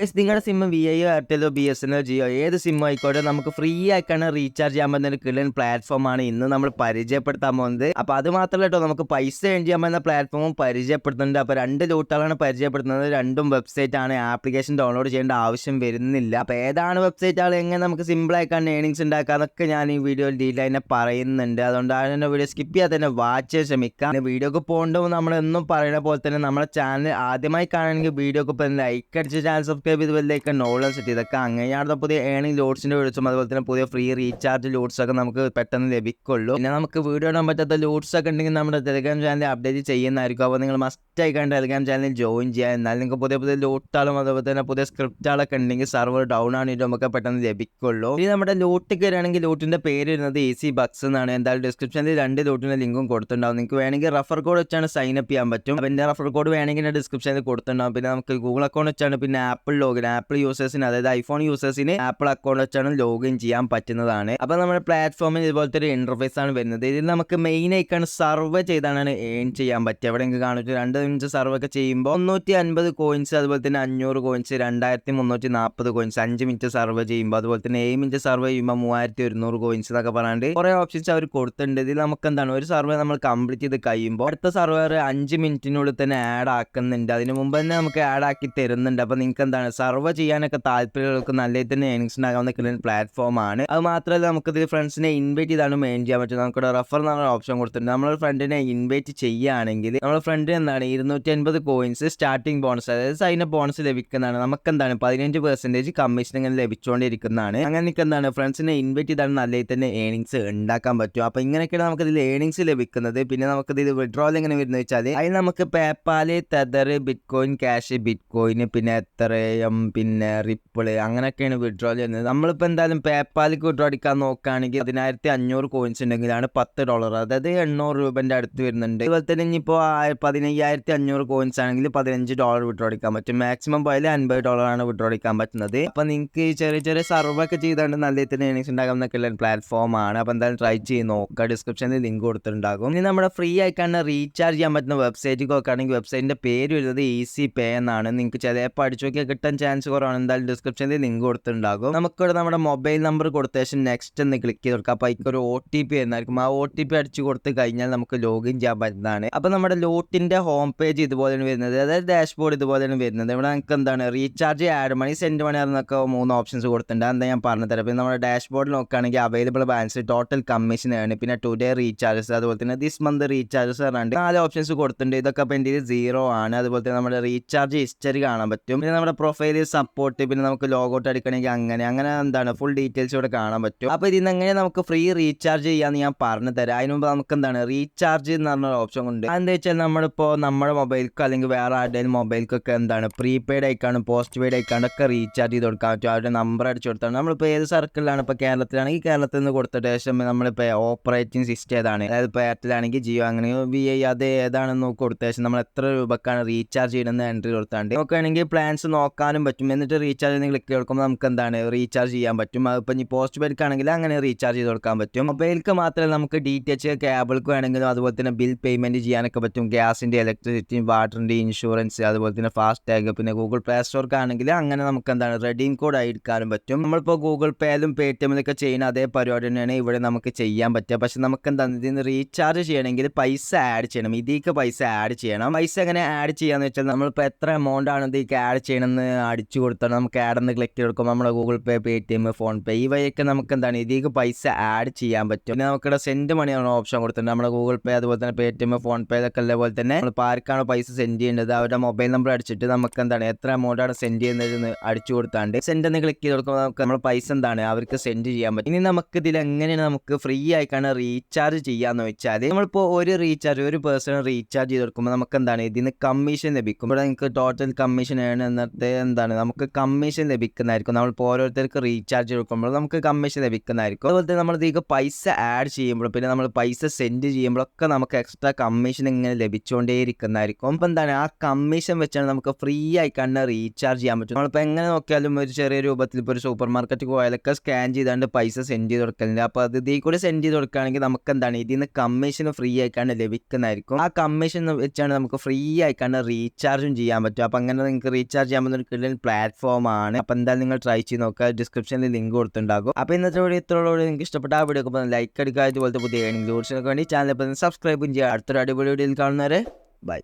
നിങ്ങളുടെ sim V I എയർടെലോ BSNL Jio ഏത് സിം ആയിക്കോട്ടെ നമുക്ക് ഫ്രീ ആയിക്കാണ് റീചാർജ് ചെയ്യാൻ പറ്റുന്ന ഒരു കിളൻ പ്ലാറ്റ്ഫോമാണ് ഇന്ന് നമ്മൾ പരിചയപ്പെടുത്താൻ പോകുന്നത്. അപ്പോൾ അത് മാത്രമല്ല കേട്ടോ, നമുക്ക് പൈസ ഏൺ ചെയ്യാൻ പറ്റുന്ന പ്ലാറ്റ്ഫോമും പരിചയപ്പെടുത്തുന്നുണ്ട്. അപ്പോൾ രണ്ട് ലൂട്ടുകളാണ് പരിചയപ്പെടുത്തുന്നത്. രണ്ടും വെബ്സൈറ്റ് ആണ്, ആപ്ലിക്കേഷൻ ഡൗൺലോഡ് ചെയ്യേണ്ട ആവശ്യം വരുന്നില്ല. അപ്പോൾ ഏതാണ് വെബ്സൈറ്റ് ആണ്, എങ്ങനെ നമുക്ക് സിമ്പിൾ ആയിക്കാണ് ഏണിങ്സ് ഉണ്ടാക്കാന്നൊക്കെ ഞാൻ ഈ വീഡിയോയിൽ ഡീറ്റെയിൽ തന്നെ പറയുന്നുണ്ട്. അതുകൊണ്ടാണ് എൻ്റെ വീഡിയോ സ്കിപ്പ് ചെയ്യാതെ തന്നെ വാച്ച് ചെയ്യാൻ ശ്രമിക്കാം. വീഡിയോക്ക് പോകേണ്ടത് നമ്മളെന്നും പറയുന്ന പോലെ തന്നെ നമ്മുടെ ചാനൽ ആദ്യമായി കാണണമെങ്കിൽ വീഡിയോക്ക് ഇപ്പോൾ ലൈക്ക് അടിച്ച് ചാനൽ സബ്സ്ക്രൈബ് ചെയ്ത് വലിയൊക്കെ നോളജ് സെറ്റ് ഇതൊക്കെ അങ്ങനെയാണ് പുതിയ ഏണിംഗ് ലോഡ്സിൻ്റെ വീഡിയോസും അതുപോലെ തന്നെ പുതിയ ഫ്രീ റീചാർജ് ലോഡ്സ് ഒക്കെ നമുക്ക് പെട്ടെന്ന് ലഭിക്കുള്ളൂ. പിന്നെ നമുക്ക് വീഡിയോ ഇടാൻ പറ്റാത്ത ലോഡ്സ് ഒക്കെ ഉണ്ടെങ്കിൽ നമ്മുടെ ടെലിഗ്രാം ചാനൽ അപ്ഡേറ്റ് ചെയ്യുന്നതായിരിക്കും. അപ്പോൾ നിങ്ങൾ മസ്റ്റ് ആയിക്കാണ്ട് ടെലിഗ്രാം ചാനലിൽ ജോയിൻ ചെയ്യാൻ. എന്നാൽ നിങ്ങൾക്ക് പുതിയ ലോട്ടുകളും അതുപോലെ തന്നെ പുതിയ സ്ക്രിപ്റ്റുകളൊക്കെ ഉണ്ടെങ്കിൽ സർവർ ഡൗൺ ആണിട്ട് നമുക്ക് പെട്ടെന്ന് ലഭിക്കുള്ളൂ. ഇനി നമ്മുടെ ലോട്ട് കയറുകയാണെങ്കിൽ ലോട്ടിൻ്റെ പേര് വരുന്നത് ഈസി ബക്സ് എന്നാണ്. എന്തായാലും ഡിസ്ക്രിപ്ഷനിൽ രണ്ട് ലോട്ടിൻ്റെ ലിങ്കും കൊടുത്തിട്ടുണ്ടാവും. നിങ്ങൾക്ക് വേണമെങ്കിൽ റഫർ കോഡ് വെച്ചാണ് സൈൻ അപ്പ് ചെയ്യാൻ പറ്റും. അപ്പോൾ എൻ്റെ റഫർ കോഡ് വേണമെങ്കിൽ ഡിസ്ക്രിപ്ഷനിൽ കൊടുത്തിട്ടുണ്ടാവും. പിന്നെ നമുക്ക് ഗൂഗിൾ അക്കൗണ്ട് വെച്ചാണ്, പിന്നെ ആപ്പിൾ യൂസേഴ്സിന് അതായത് ഐഫോൺ യൂസേഴ്സിന് ആപ്പിൾ അക്കൗണ്ട് വെച്ചാണ് ലോഗിൻ ചെയ്യാൻ പറ്റുന്നതാണ്. അപ്പോൾ നമ്മുടെ പ്ലാറ്റ്ഫോമിൽ ഇതുപോലത്തെ ഒരു ഇന്റർഫേസ് ആണ് വരുന്നത്. ഇതിൽ നമുക്ക് മെയിൻ ആയിക്കാണ് സർവേ ചെയ്താണ് ഏൺ ചെയ്യാൻ പറ്റുക. എവിടെ നിങ്ങൾക്ക് കാണിച്ചു 2 മിനിറ്റ് സർവേ ഒക്കെ ചെയ്യുമ്പോൾ 350 കോയിൻസ്, അതുപോലെ തന്നെ 500 കോയിൻസ്, 2340 കോയിൻസ് 5 മിനിറ്റ് സർവേ ചെയ്യുമ്പോൾ, അതുപോലെ തന്നെ 7 മിനിറ്റ് സർവേ ചെയ്യുമ്പോൾ 3100 കോയിൻസ് എന്നൊക്കെ പറയാണ്ട് കുറേ ഓപ്ഷൻസ് അവർ കൊടുത്തിട്ടുണ്ട്. ഇതിൽ നമുക്ക് എന്താണ്, ഒരു സർവേ നമ്മൾ കംപ്ലീറ്റ് ചെയ്ത് കഴിയുമ്പോൾ അടുത്ത സർവർ 5 മിനിറ്റിനുള്ളിൽ തന്നെ ആഡ് ആക്കുന്നുണ്ട്. അതിന് മുമ്പ് തന്നെ നമുക്ക് ആഡ് ആക്കി തരുന്നുണ്ട്. അപ്പോൾ നിങ്ങൾക്ക് എന്താണ്, സർവേ ചെയ്യാനൊക്കെ താല്പര്യങ്ങൾക്ക് നല്ല തന്നെ ഏണിങ്സ് ഉണ്ടാകാവുന്ന കിളൻ പ്ലാറ്റ്ഫോമാണ്. അത് മാത്രമല്ല നമുക്കിതിൽ ഫ്രണ്ട്സിനെ ഇൻവൈറ്റ് ചെയ്താണ് മെയിൻ ചെയ്യാൻ പറ്റും. നമുക്കിവിടെ റെഫർ എന്നുള്ള ഓപ്ഷൻ കൊടുത്തിട്ടുണ്ട്. നമ്മൾ ഫ്രണ്ടിനെ ഇൻവൈറ്റ് ചെയ്യുകയാണെങ്കിൽ നമ്മുടെ ഫ്രണ്ടിന് എന്താണ് 250 കോയിൻസ് സ്റ്റാർട്ടിംഗ് ബോണസ്, അതായത് സൈൻ അപ്പ് ബോണസ് ലഭിക്കുന്നതാണ്. നമുക്ക് എന്താണ് 15% കമ്മീഷൻ ഇങ്ങനെ ലഭിച്ചുകൊണ്ടിരിക്കുന്നതാണ്. അങ്ങനെ നിങ്ങൾക്ക് എന്താണ് ഫ്രണ്ട്സിനെ ഇൻവൈറ്റ് ചെയ്താണ് നല്ല തന്നെ ഏണിങ്സ് ഉണ്ടാക്കാൻ പറ്റും. അപ്പോൾ ഇങ്ങനെയൊക്കെയാണ് നമുക്കിതിൽ ഏണിങ്സ് ലഭിക്കുന്നത്. പിന്നെ നമുക്കിതിൽ വിഡ്രോൾ എങ്ങനെ വരുന്നത് വെച്ചാൽ അതിൽ നമുക്ക് PayPal, Tether, bitcoin cash, bitcoin, പിന്നെ എത്രയും, പിന്നെ റിപ്പിള്, അങ്ങനെയൊക്കെയാണ് വിഡ്രോൾ ചെയ്യുന്നത്. നമ്മളിപ്പോൾ എന്തായാലും പേപ്പാലിക്ക് വിഡ്രോ അടിക്കാൻ നോക്കുകയാണെങ്കിൽ 1500 കോയിൻസ് ഉണ്ടെങ്കിലാണ് $10, അതായത് 800 രൂപൻ്റെ അടുത്ത് വരുന്നുണ്ട്. അതുപോലെ തന്നെ ഇനിയിപ്പോൾ 15500 കോയിൻസ് ആണെങ്കിൽ $15 വിഡ്രോ അടിക്കാൻ പറ്റും. മാക്സിമം പോയാൽ $50 ആണ് വിഡ്രോ അടിക്കാൻ പറ്റുന്നത്. അപ്പോൾ നിങ്ങൾക്ക് ചെറിയ സർവേ ഒക്കെ ചെയ്തുകൊണ്ട് നല്ല തന്നെ ഏണിങ്സ് ഉണ്ടാകുന്നൊക്കെയുള്ള പ്ലാറ്റ്ഫോം ആണ്. അപ്പോൾ എന്തായാലും ട്രൈ ചെയ്ത് നോക്കുക. ഡിസ്ക്രിപ്ഷനിൽ ലിങ്ക് കൊടുത്തിട്ടുണ്ടാകും. ഇനി നമ്മുടെ ഫ്രീ ആയിക്കാണ് റീചാർജ് ചെയ്യാൻ പറ്റുന്ന വെബ്സൈറ്റിൽ നോക്കുകയാണെങ്കിൽ വെബ്സൈറ്റിൻ്റെ പേര് വരുന്നത് ഈസി പേ എന്നാണ്. നിങ്ങൾക്ക് ചിലപ്പോൾ അടിച്ചു നോക്കിയാൽ കിട്ടാൻ ചാൻസ് കുറവാണ്. എന്തായാലും ഡിസ്ക്രിപ്ഷനിൽ ലിങ്ക് കൊടുത്തിട്ടുണ്ടാകും. നമുക്കിവിടെ നമ്മുടെ മൊബൈൽ നമ്പർ കൊടുത്ത ശേഷം നെക്സ്റ്റ് എന്ന് ക്ലിക്ക് ചെയ്ത് കൊടുക്കുക. അപ്പോൾ അതിക്കൊരു OTP എന്നായിരിക്കും. ആ OTP അടിച്ചു കൊടുത്ത് കഴിഞ്ഞാൽ നമുക്ക് ലോഗിൻ ചെയ്യാൻ പറ്റുന്നതാണ്. അപ്പോൾ നമ്മുടെ ലോട്ടിൻ്റെ ഹോം പേജ് ഇതുപോലെയാണ് വരുന്നത്, അതായത് ഡാഷ്ബോർഡ് ഇതുപോലെയാണ് വരുന്നത്. ഇവിടെ നമുക്ക് എന്താണ് റീചാർജ്, ആഡ് മണി, സെൻഡ് മണി എന്നൊക്കെ 3 ഓപ്ഷൻസ് കൊടുത്തിട്ടുണ്ട്. എന്താ ഞാൻ പറഞ്ഞു തരാം. പിന്നെ നമ്മുടെ ഡാഷ്ബോർഡിൽ നോക്കുകയാണെങ്കിൽ അവൈലബിൾ ബാലൻസ്, ടോട്ടൽ കമ്മീഷൻ ആണ്, പിന്നെ ടുഡേ റീചാർജസ്, അതുപോലെ തന്നെ ദിസ് മന്ത് റീചാർജസ് പറഞ്ഞിട്ട് 4 ഓപ്ഷൻസ് കൊടുത്തിട്ടുണ്ട്. ഇതൊക്കെ അപ്പോൾ എൻ്റെ 0 ആണ്. അതുപോലെ തന്നെ നമ്മുടെ റീചാർജ് ഹിസ്റ്ററി കാണാൻ പറ്റും. പിന്നെ നമ്മുടെ പ്രൊഫൈല്, സപ്പോർട്ട്, പിന്നെ നമുക്ക് ലോഗൗട്ട് അടിക്കണമെങ്കിൽ അങ്ങനെ എന്താണ് ഫുൾ ഡീറ്റെയിൽസ് ഇവിടെ കാണാൻ പറ്റും. അപ്പോൾ ഇതിൽ നിന്ന് എങ്ങനെ നമുക്ക് ഫ്രീ റീചാർജ് ചെയ്യാമെന്ന് ഞാൻ പറഞ്ഞു തരാം. അതിന് മുമ്പ് നമുക്ക് എന്താണ് റീചാർജ് എന്ന് പറഞ്ഞ ഓപ്ഷൻ ഉണ്ട്. എന്താ വെച്ചാൽ നമ്മളിപ്പോൾ നമ്മുടെ മൊബൈൽക്കോ അല്ലെങ്കിൽ വേറെ ആരുടെയും മൊബൈൽക്കൊക്കെ എന്താണ് പ്രീപെയ്ഡ് ആയിക്കാണ്, പോസ്റ്റ് പെയ്ഡ് ആയിക്കാണ്ടൊക്കെ റീചാർജ് ചെയ്ത് കൊടുക്കാൻ പറ്റും. അവരുടെ നമ്പർ അടിച്ചു കൊടുത്താണ്. നമ്മളിപ്പോൾ ഏത് സർക്കിളിലാണ്, ഇപ്പോൾ കേരളത്തിലാണെങ്കിൽ കേരളത്തിൽ നിന്ന് കൊടുത്തിട്ട് ശേഷം നമ്മളിപ്പോൾ ഓപ്പറേറ്റിംഗ് സിസ്റ്റം ഏതാണ്, അതായത് ഇപ്പോൾ എയർടെലാണെങ്കിൽ ജിയോ, അങ്ങനെ VI അത് ഏതാണെന്ന് കൊടുത്ത ശേഷം നമ്മൾ എത്ര രൂപക്കാണ് റീചാർജ് ചെയ്യണമെന്ന് എൻട്രി കൊടുത്താണ്ട് നോക്കുകയാണെങ്കിൽ പ്ലാൻസ് നോക്കാനും പറ്റും. എന്നിട്ട് റീചാർജ് എന്ന് ക്ലിക്ക് കൊടുക്കുമ്പോൾ നമുക്ക് എന്താണ് റീചാർജ് ചെയ്യാൻ പറ്റും. അതിപ്പോൾ ഇനി പോസ്റ്റ് പെയ്ഡ് ആണെങ്കിൽ അങ്ങനെ റീചാർജ് ചെയ്ത് കൊടുക്കാൻ പറ്റും. മൊബൈലിക്ക് മാത്രമല്ല നമുക്ക് DTH കേബിൾക്ക് വേണമെങ്കിലും അതുപോലെ തന്നെ ബിൽ പേയ്മെൻറ്റ് ചെയ്യാനൊക്കെ പറ്റും. ഗ്യാസിൻ്റെ, ഇലക്ട്രിസിറ്റി, വാട്ടറിൻ്റെ, ഇൻഷുറൻസ്, അതുപോലെ തന്നെ ഫാസ്റ്റ് ടാഗ്, പിന്നെ ഗൂഗിൾ പ്ലേ സ്റ്റോർക്ക് ആണെങ്കിൽ അങ്ങനെ നമുക്ക് എന്താണ് റെഡീം കോഡ് എടുക്കാനും പറ്റും. നമ്മളിപ്പോൾ ഗൂഗിൾ പേയിലും പേടിഎമ്മിലൊക്കെ ചെയ്യുന്ന അതേ പരിപാടി തന്നെയാണ് ഇവിടെ നമുക്ക് ചെയ്യാൻ പറ്റുക. പക്ഷെ നമുക്ക് എന്താണ് ഇതിന് റീചാർജ് ചെയ്യണമെങ്കിൽ പൈസ ആഡ് ചെയ്യണം. ഇതിലേക്ക് പൈസ ആഡ് ചെയ്യണം. പൈസ എങ്ങനെ ആഡ് ചെയ്യാന്ന് വെച്ചാൽ നമ്മളിപ്പോൾ എത്ര എമൗണ്ട് ആണ് ഇതിലേക്ക് ആഡ് ചെയ്യണമെന്ന് അടിച്ചു കൊടുത്താൽ നമുക്ക് ആഡ് എന്ന് ക്ലിക്ക് കൊടുക്കുമ്പോൾ നമ്മുടെ ഗൂഗിൾ പേ, പേടിഎം, ഫോൺ പേ ഈ വഴിയൊക്കെ നമുക്ക് എന്താണ് ഇതിലേക്ക് പൈസ ആഡ് ചെയ്യാൻ പറ്റും. പിന്നെ നമുക്കിവിടെ സെൻഡ് മണി എന്ന ഓപ്ഷൻ കൊടുത്തിട്ടുണ്ട്. നമ്മുടെ ഗൂഗിൾ പേ, അതുപോലെ തന്നെ പേടിഎം, ഫോൺ പേ ഇതൊക്കെ ഉള്ളപോലെ തന്നെ നമ്മൾ ആർക്കാണ് പൈസ സെൻഡ് ചെയ്യേണ്ടത് അവരുടെ മൊബൈൽ നമ്പർ അടിച്ചിട്ട് നമുക്ക് എന്താണ് എത്ര എമൗണ്ട് ആണ് സെൻഡ് ചെയ്യുന്നതെന്ന് അടിച്ചു കൊടുത്താണ്ട് സെൻഡ് എന്ന് ക്ലിക്ക് ചെയ്ത് കൊടുക്കുമ്പോൾ നമുക്ക് നമ്മുടെ പൈസ എന്താണ് അവർക്ക് സെൻഡ് ചെയ്യാൻ പറ്റും. ഇനി നമുക്ക് ഇതിൽ എങ്ങനെയാണ് നമുക്ക് ഫ്രീ ആയിക്കാണ് റീചാർജ് ചെയ്യാന്ന് വെച്ചാൽ നമ്മളിപ്പോൾ ഒരു പേഴ്സൺ റീചാർജ് ചെയ്ത് കൊടുക്കുമ്പോൾ നമുക്ക് എന്താണ് ഇതിന് കമ്മീഷൻ ലഭിക്കും. ഇവിടെ നിങ്ങൾക്ക് ടോട്ടൽ കമ്മീഷൻ ആണ് എന്നിട്ട് എന്താണ് നമുക്ക് കമ്മീഷൻ ലഭിക്കുന്നതായിരിക്കും. നമ്മളിപ്പോൾ ഓരോരുത്തർക്ക് റീചാർജ് കൊടുക്കുമ്പോൾ നമുക്ക് കമ്മീഷൻ ലഭിക്കുന്നതായിരിക്കും. അതുപോലെ തന്നെ നമ്മൾ ഇതിലേക്ക് പൈസ ആഡ് ചെയ്യുമ്പോൾ പിന്നെ നമ്മൾ പൈസ സെൻഡ് ചെയ്യുമ്പോഴൊക്കെ നമുക്ക് എക്സ്ട്രാ കമ്മീഷൻ ഇങ്ങനെ ലഭിച്ചുകൊണ്ടേയിരിക്കുന്നതായിരിക്കും. അപ്പോൾ എന്താണ് ആ കമ്മീഷൻ വെച്ചാണ് നമുക്ക് ഫ്രീ ആയിക്കാണ്ട് റീചാർജ് ചെയ്യാൻ പറ്റും. നമ്മളിപ്പോൾ എങ്ങനെ നോക്കിയാലും ഒരു ചെറിയ രൂപത്തിൽ ഇപ്പോൾ ഒരു സൂപ്പർ മാർക്കറ്റിൽ പോയാലൊക്കെ സ്കാൻ ചെയ്താണ്ട് പൈസ സെൻഡ് ചെയ്ത് കൊടുക്കലുണ്ട്. അപ്പോൾ അത് ഇതിൽ കൂടെ സെൻഡ് ചെയ്ത് കൊടുക്കുകയാണെങ്കിൽ നമുക്ക് എന്താണ് ഇതിൽ നിന്ന് കമ്മീഷൻ ഫ്രീ ആയിക്കാണ്ട് ലഭിക്കുന്നതായിരിക്കും. ആ കമ്മീഷൻ വെച്ചാണ് നമുക്ക് ഫ്രീ ആയിക്കാണ്ട് റീചാർജും ചെയ്യാൻ പറ്റും. അപ്പോൾ അങ്ങനെ നിങ്ങൾക്ക് റീചാർജ് ചെയ്യാൻ പറ്റുന്ന ഒരു കിടലൻ പ്ലാറ്റ്ഫോമാണ്. അപ്പോൾ എന്തായാലും നിങ്ങൾ ട്രൈ ചെയ്ത് നോക്കുക. ഡിസ്ക്രിപ്ഷനിൽ ലിങ്ക് കൊടുത്തിട്ടുണ്ടാകും. അപ്പോൾ ഇന്നത്തെ വീഡിയോ ഇത്രയോടെ നിങ്ങൾക്ക് ഇഷ്ടപ്പെട്ട ആ വീഡിയോ ഒക്കെ ലൈക്ക് അടിക്കുക. ഇതുപോലത്തെ പുതിയ ഏണിംഗ് സോഴ്സിനൊക്കെ വേണ്ടി ചാനൽ സബ്സ്ക്രൈബും ചെയ്യുക. അടുത്തൊരു അടിപൊളി വീഡിയോയിൽ കാണുന്നവരെ ബൈ.